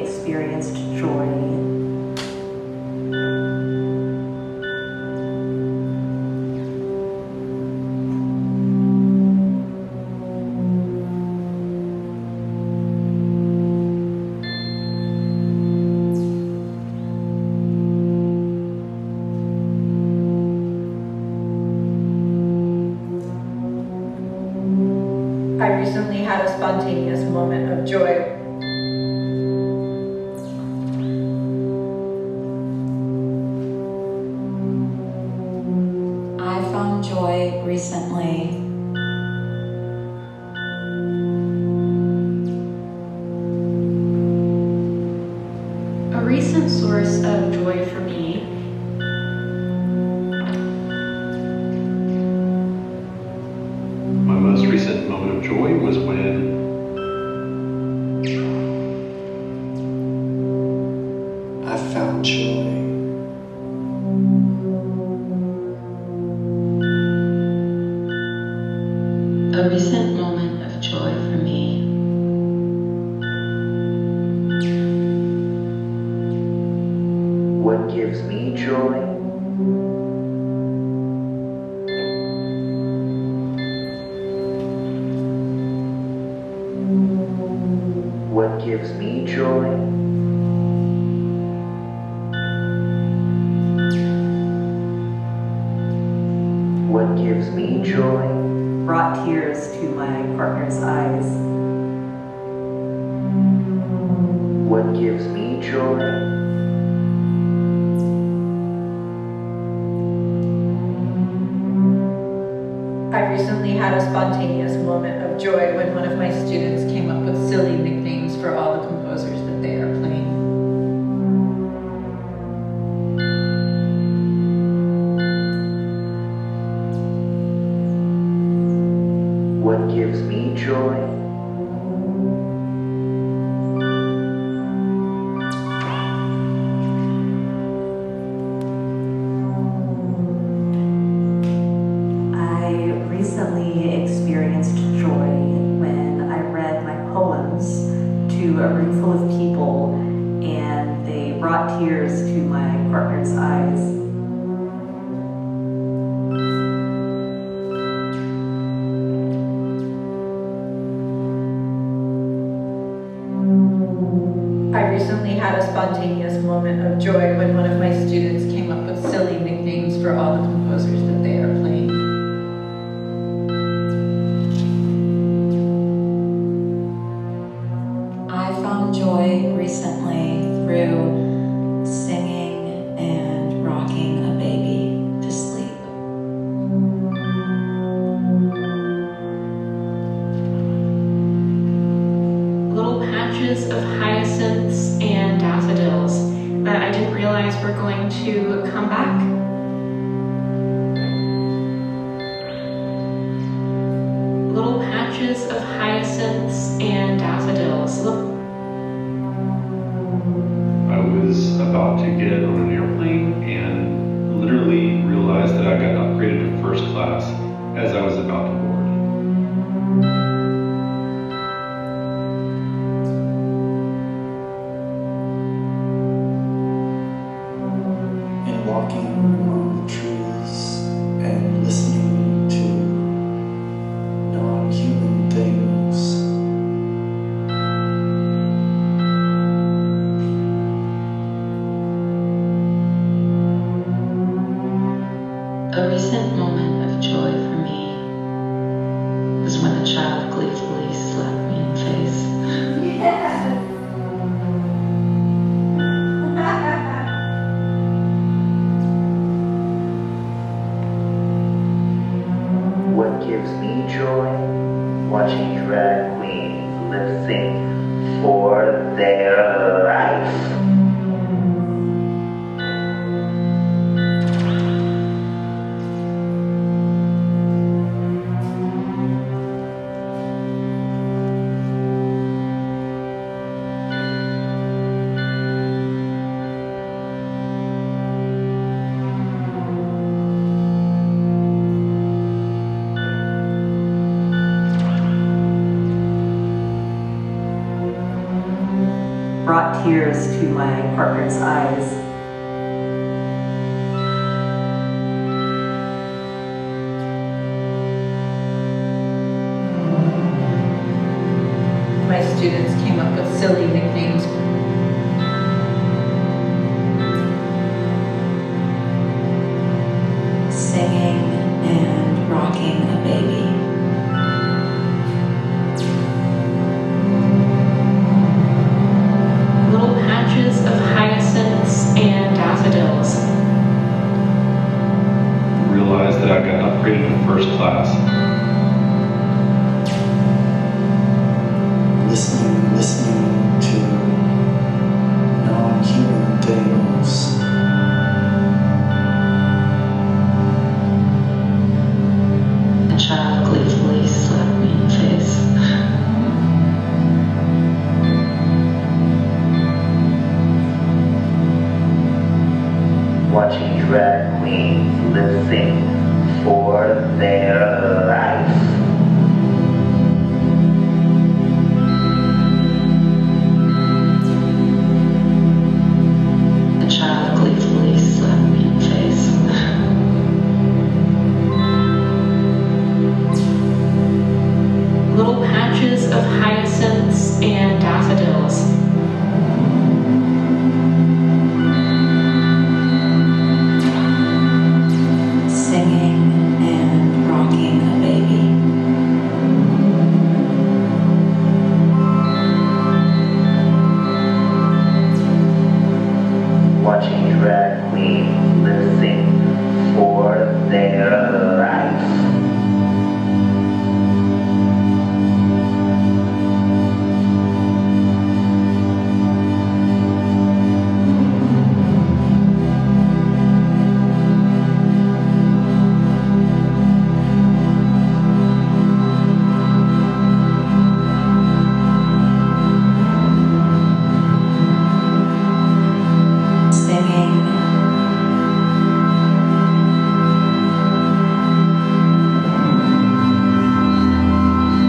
experienced joy. I recently had a spontaneous moment of joy. I found joy recently. A recent source of joy for me My most recent moment of joy was when I found joy. A recent moment of joy for me. What gives me joy? What gives me joy? What gives me joy? Brought tears to my partner's eyes. What gives me joy? I recently had a spontaneous moment of joy when one of my students came up with silly nicknames for all the composers that they are playing. What gives me joy? I recently experienced joy when I read my poems to a room full of people and they brought tears to my partner's eyes. I recently had a spontaneous moment of joy when one of my students came up with silly nicknames for all the composers that they are playing. I found joy recently through singing and rocking a baby to sleep. little patches of hyacinths and daffodils that I didn't realize were going to come back. Little patches of hyacinths and daffodils. Look, I was about to get on an airplane and literally realized that I got upgraded to first class as I was about to board. And walking among the trees and listening to non-human things. A recent moment of joy for me was when a child gleefully slapped me in the face. tears to my partner's eyes. My students came up with silly nicknames. Singing and rocking a baby. Little patches of hyacinths and daffodils. Realized that I got upgraded to first class. Listening to non-human things. A child gleefully slapped me in the face. Watching drag queens lip sync for their life. A child gleefully slapped me in the face. Little patches of hyacinths and daffodils. Singing and rocking a baby. Watching drag queens lip sync for their life. Singing.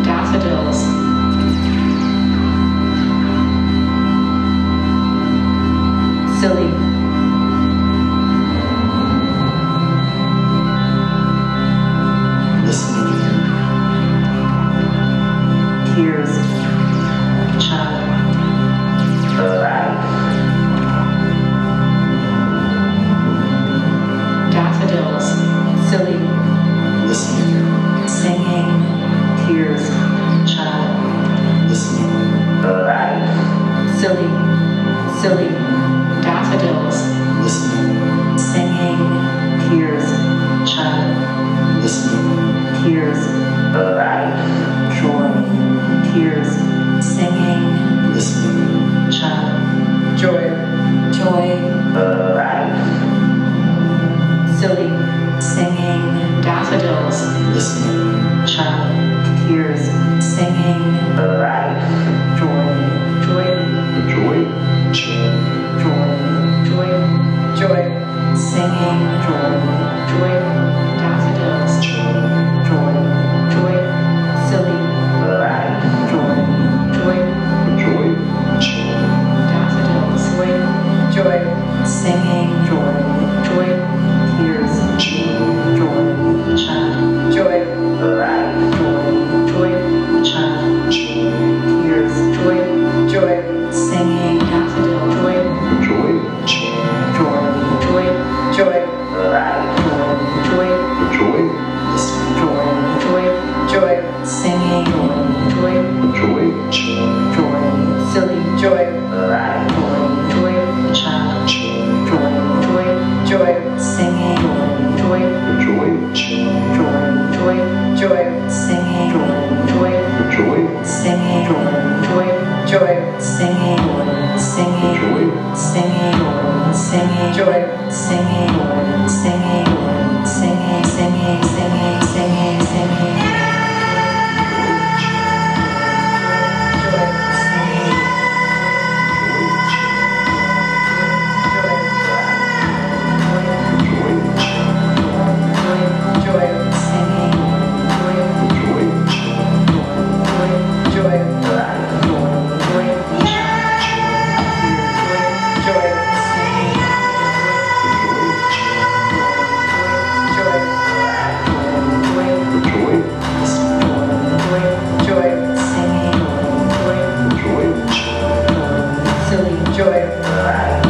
Daffodils. Silly. Listening. Tears. Child. Life. Daffodils. Silly. Listening. Singing. Tears. Child. Listening. Life. Silly. Silly. Daffodils. Listening. Singing. Tears. Child. Listening. Tears. Life. Joy. Tears. Singing. Listening. Child. Joy. Joy. Life. Silly. Singing. Daffodils. Listening. Child. Tears. Singing. Life. Joy. Joy. Joy. Joy. Joy. Joy. Joy. Singing. Joy. Joy. Daffodils. Joy. Joy. Joy. Silly. Life. Joy. Joy. Joy. Joy. Daffodils. Joy. Joy. Singing. Joy. Joy. Tears. Joy. Joy. Child. Joy. Life. Joy. Joy. Child. Joy. Tears. Joy. Joy. Singing. Daffodils. Joy. Joy. Joy. Joy. Joy. Joy. Life. Joy. Joy. Listening. Joy. Joy. Joy. Singing. Joy. Joy. Joy. Joy. Silly. Joy. Life. Joy. Child. Joy. Joy. Joy. Joy. Singing. Joy. Joy. Joy. Joy. Joy. Joy. Singing. Joy. Joy. Singing. Joy. Joy. Singing. Singing. Joy. Singing. Singing. Joy. Singing. Singing. Singing. Singing. Singing. Singing. Singing. Joy. Singing. Joy. Singing. Joy. Child. life.